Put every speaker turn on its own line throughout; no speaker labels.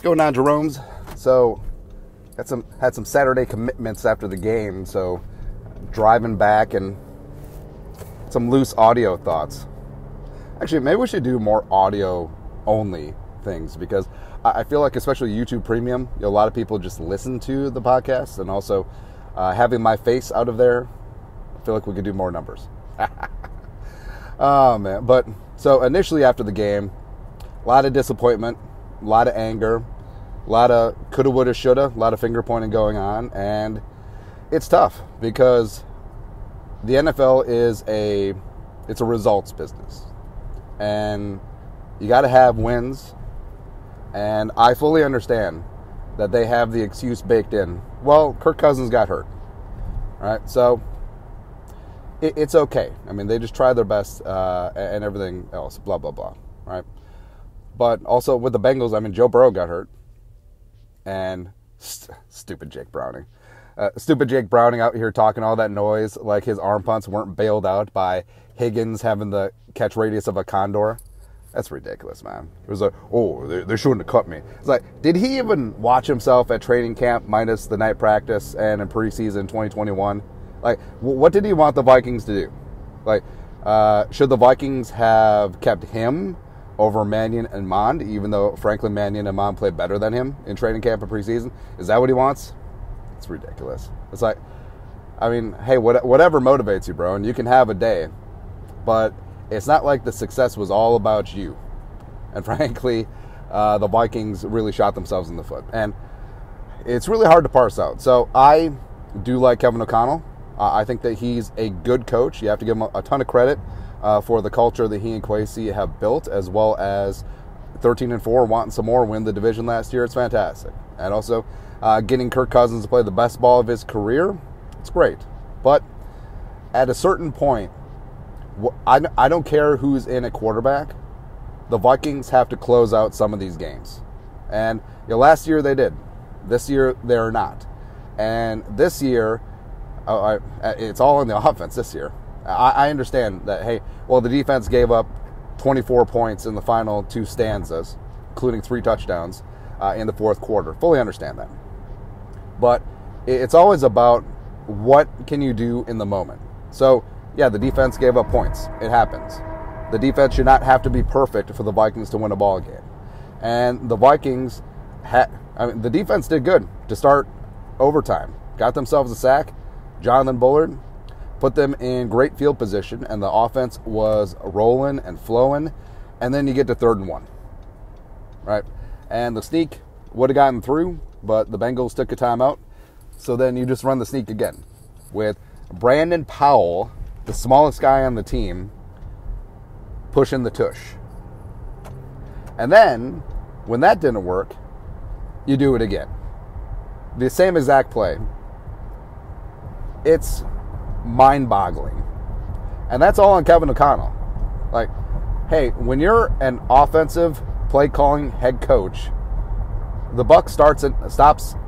What's going on, Jeromes? So, had some Saturday commitments after the game, so driving back and some loose audio thoughts. Actually, maybe we should do more audio-only things, because I feel like, especially YouTube Premium, a lot of people just listen to the podcast, and also having my face out of there, I feel like we could do more numbers. Oh, man. But, so initially after the game, a lot of disappointment, a lot of anger, a lot of coulda, woulda, shoulda, a lot of finger pointing going on, and it's tough because the NFL is a results business, and you got to have wins, and I fully understand that they have the excuse baked in. Well, Kirk Cousins got hurt, right? So it's okay. I mean, they just tried their best and everything else, blah, blah, blah, right? But also with the Bengals, I mean, Joe Burrow got hurt. And stupid Jake Browning. Stupid Jake Browning out here talking all that noise like his arm punts weren't bailed out by Higgins having the catch radius of a condor. That's ridiculous, man. It was like, oh, they shouldn't have cut me. It's like, did he even watch himself at training camp minus the night practice and in preseason 2021? Like, what did he want the Vikings to do? Like, should the Vikings have kept him over Mannion and Mond, even though, frankly, Mannion and Mond played better than him in training camp and preseason? Is that what he wants? It's ridiculous. It's like, I mean, hey, whatever motivates you, bro, and you can have a day, but it's not like the success was all about you. And frankly, the Vikings really shot themselves in the foot. And it's really hard to parse out. So I do like Kevin O'Connell. I think that he's a good coach. You have to give him a ton of credit for the culture that he and Kwesi have built, as well as 13-4, wanting some more, win the division last year. It's fantastic. And also getting Kirk Cousins to play the best ball of his career, it's great. But at a certain point, I don't care who's in at quarterback. The Vikings have to close out some of these games. And last year they did. This year they're not. And this year, it's all in the offense this year. I understand that, hey, well, the defense gave up 24 points in the final two stanzas, including 3 touchdowns in the fourth quarter. Fully understand that. But it's always about what can you do in the moment. So, yeah, the defense gave up points. It happens. The defense should not have to be perfect for the Vikings to win a ball game. And the Vikings, the defense did good to start overtime. Got themselves a sack. Jonathan Bullard put them in great field position, and the offense was rolling and flowing, and then you get to 3rd and 1, right? And the sneak would have gotten through, but the Bengals took a timeout, so then you just run the sneak again with Brandon Powell, the smallest guy on the team, pushing the tush. And then, when that didn't work, you do it again. The same exact play. It's mind-boggling. And that's all on Kevin O'Connell. Like, hey, when you're an offensive play-calling head coach, the buck stops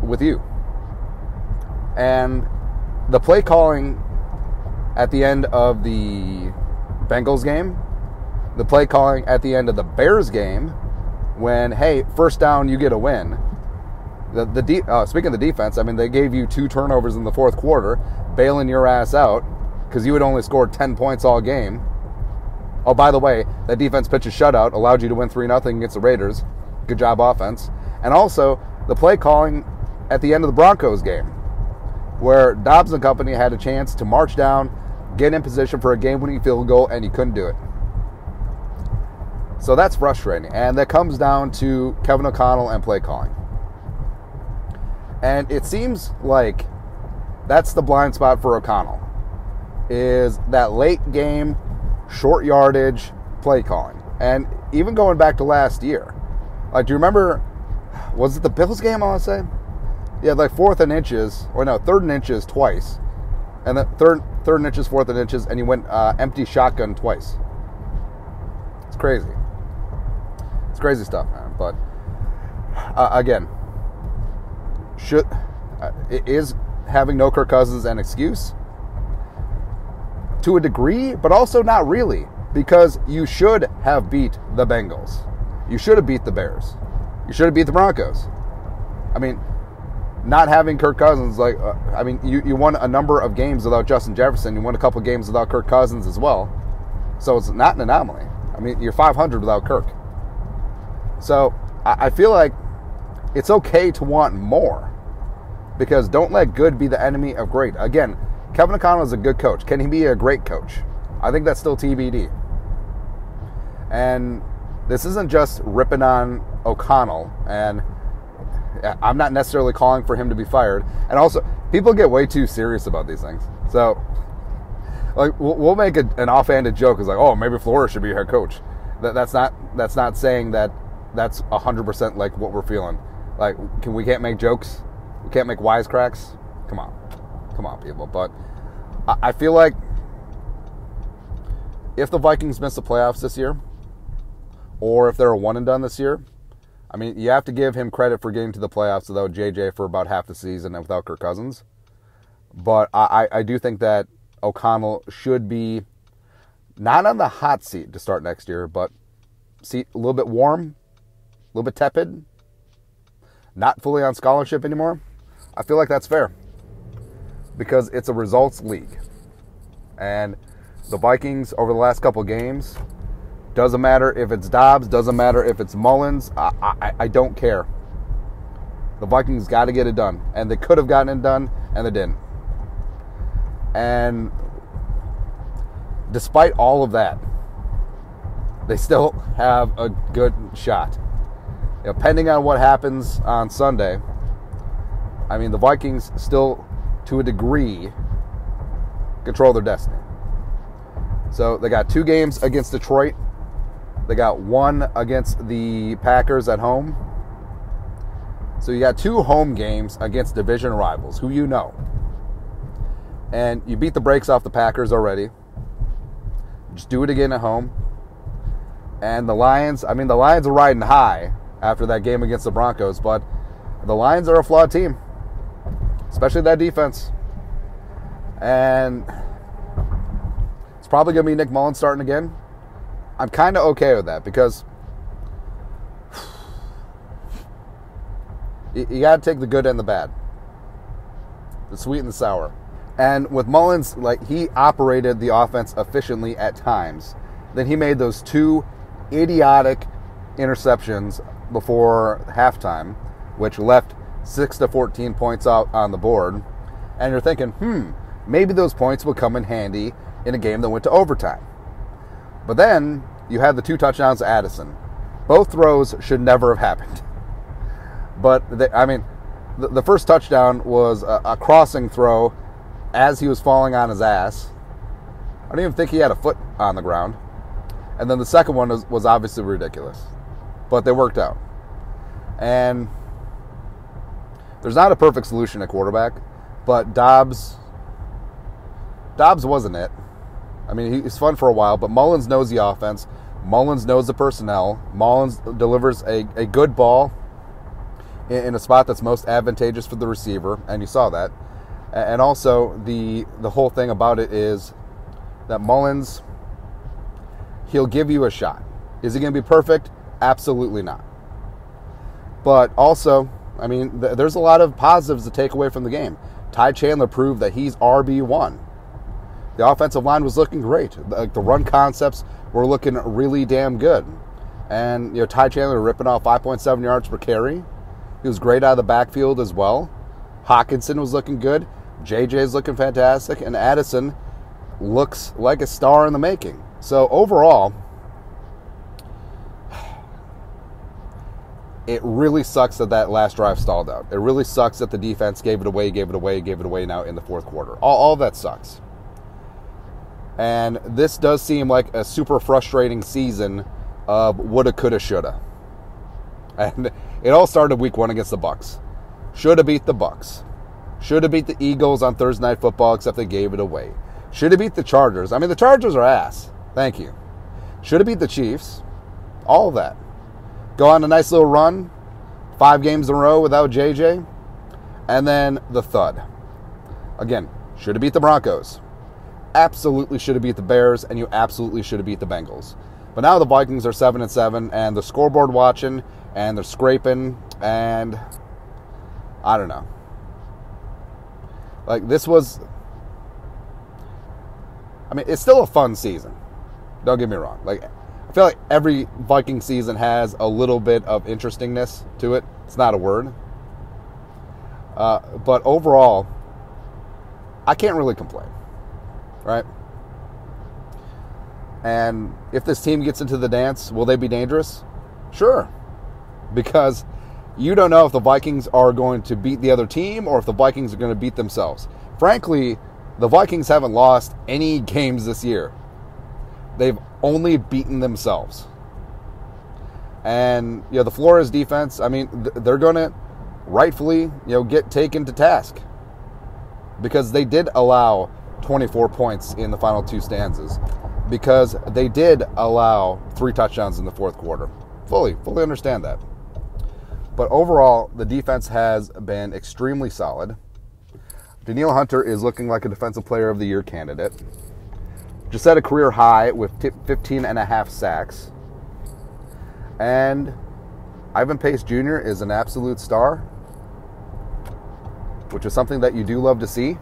with you. And the play-calling at the end of the Bengals game, the play-calling at the end of the Bears game, when, hey, first down, you get a win. Speaking of the defense, I mean, they gave you 2 turnovers in the fourth quarter, bailing your ass out because you had only scored 10 points all game. Oh, by the way, that defense pitch a shutout, allowed you to win 3-0 against the Raiders. Good job, offense. And also, the play calling at the end of the Broncos game, where Dobbs and company had a chance to march down, get in position for a game-winning field goal, and you couldn't do it. So that's frustrating. And that comes down to Kevin O'Connell and play calling. And it seems like that's the blind spot for O'Connell, is that late game, short yardage play calling. And even going back to last year, like, do you remember, was it the Bills game, I want to say? Yeah, like 3rd and inches twice. And then third and inches, 4th and inches, and you went empty shotgun twice. It's crazy. It's crazy stuff, man. But, again, is having no Kirk Cousins an excuse? To a degree, but also not really, because you should have beat the Bengals. You should have beat the Bears. You should have beat the Broncos. I mean, not having Kirk Cousins, you won a number of games without Justin Jefferson. You won a couple of games without Kirk Cousins as well. So it's not an anomaly. I mean, you're 500 without Kirk. So I feel like it's okay to want more, because don't let good be the enemy of great. Again, Kevin O'Connell is a good coach. Can he be a great coach? I think that's still TBD. And this isn't just ripping on O'Connell, and I'm not necessarily calling for him to be fired. And also, people get way too serious about these things. So, like, we'll make an offhanded joke. It's like, oh, maybe Flores should be your head coach. That's not saying that that's 100% like what we're feeling. Like, we can't make jokes? We can't make wisecracks? Come on, people. But I feel like if the Vikings miss the playoffs this year, or if they're a one and done this year, I mean, you have to give him credit for getting to the playoffs without JJ for about half the season and without Kirk Cousins. But I do think that O'Connell should be not on the hot seat to start next year, but seat a little bit warm, a little bit tepid, not fully on scholarship anymore. I feel like that's fair, because it's a results league. And the Vikings, over the last couple games, doesn't matter if it's Dobbs, doesn't matter if it's Mullins, I don't care. The Vikings got to get it done. And they could have gotten it done, and they didn't. And despite all of that, they still have a good shot. Depending on what happens on Sunday, I mean, the Vikings still, to a degree, control their destiny. So they got 2 games against Detroit. They got 1 against the Packers at home. So you got 2 home games against division rivals, who you know. And you beat the brakes off the Packers already. Just do it again at home. And the Lions are riding high after that game against the Broncos, but the Lions are a flawed team, especially that defense. And it's probably going to be Nick Mullins starting again. I'm kind of okay with that, because you got to take the good and the bad, the sweet and the sour. And with Mullins, like, he operated the offense efficiently at times. Then he made those 2 idiotic interceptions before halftime, which left 6 to 14 points out on the board. And you're thinking, maybe those points will come in handy in a game that went to overtime. But then you had the 2 touchdowns to Addison. Both throws should never have happened. But, the first touchdown was a crossing throw as he was falling on his ass. I don't even think he had a foot on the ground. And then the second one was obviously ridiculous. But they worked out. And there's not a perfect solution at quarterback, but Dobbs wasn't it. I mean, he's fun for a while, but Mullins knows the offense. Mullins knows the personnel. Mullins delivers a good ball in a spot that's most advantageous for the receiver, and you saw that. And also, the whole thing about it is that Mullins, he'll give you a shot. Is he going to be perfect? Absolutely not. But also, I mean, there's a lot of positives to take away from the game. Ty Chandler proved that he's RB1. The offensive line was looking great. The run concepts were looking really damn good. And, Ty Chandler ripping off 5.7 yards per carry. He was great out of the backfield as well. Hawkinson was looking good. JJ's looking fantastic. And Addison looks like a star in the making. So, overall, it really sucks that last drive stalled out. It really sucks that the defense gave it away now in the fourth quarter. All that sucks. And this does seem like a super frustrating season of woulda, coulda, shoulda. And it all started week 1 against the Bucs. Shoulda beat the Bucs. Shoulda beat the Eagles on Thursday Night Football, except they gave it away. Shoulda beat the Chargers. I mean, the Chargers are ass. Thank you. Shoulda beat the Chiefs. All of that. Go on a nice little run. 5 games in a row without JJ. And then the thud. Again, shoulda beat the Broncos. Absolutely should have beat the Bears, and you absolutely should have beat the Bengals. But now the Vikings are 7-7, and the scoreboard watching, and they're scraping, and I don't know. Like, this was, I mean, it's still a fun season. Don't get me wrong. Like, I feel like every Viking season has a little bit of interestingness to it. It's not a word. But overall, I can't really complain, right? And if this team gets into the dance, will they be dangerous? Sure. Because you don't know if the Vikings are going to beat the other team or if the Vikings are going to beat themselves. Frankly, the Vikings haven't lost any games this year. They've only beaten themselves. And, the Flores defense, I mean, they're going to rightfully, get taken to task. Because they did allow 24 points in the final 2 stanzas. Because they did allow 3 touchdowns in the fourth quarter. Fully understand that. But overall, the defense has been extremely solid. Danielle Hunter is looking like a Defensive Player of the Year candidate. Just set a career high with 15 and a half sacks. And Ivan Pace Jr. is an absolute star, which is something that you do love to see.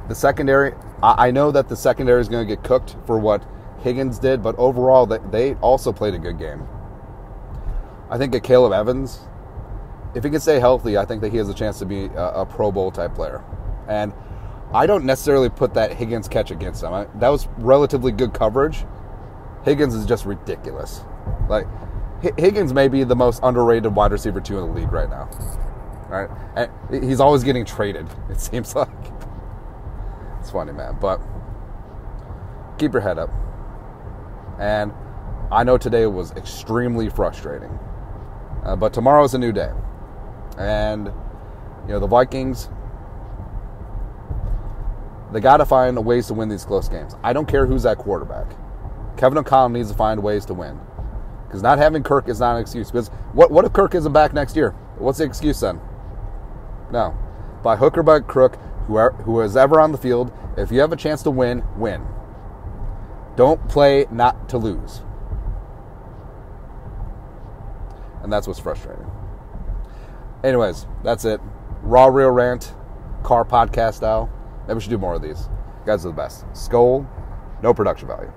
The secondary, I know that the secondary is going to get cooked for what Higgins did, but overall, they also played a good game. I think that Caleb Evans, if he can stay healthy, I think that he has a chance to be a Pro Bowl type player. And I don't necessarily put that Higgins catch against him. That was relatively good coverage. Higgins is just ridiculous. Like, Higgins may be the most underrated wide receiver 2 in the league right now. Right? And he's always getting traded, it seems like. It's funny, man. But keep your head up. And I know today was extremely frustrating. But tomorrow's a new day. And, the Vikings, they got to find ways to win these close games. I don't care who's at quarterback. Kevin O'Connell needs to find ways to win. Because not having Kirk is not an excuse. Because what if Kirk isn't back next year? What's the excuse then? No. By hook or by crook, who is ever on the field, if you have a chance to win, win. Don't play not to lose. And that's what's frustrating. Anyways, that's it. Raw, real rant, car podcast style. Maybe we should do more of these. You guys are the best. Skol, no production value.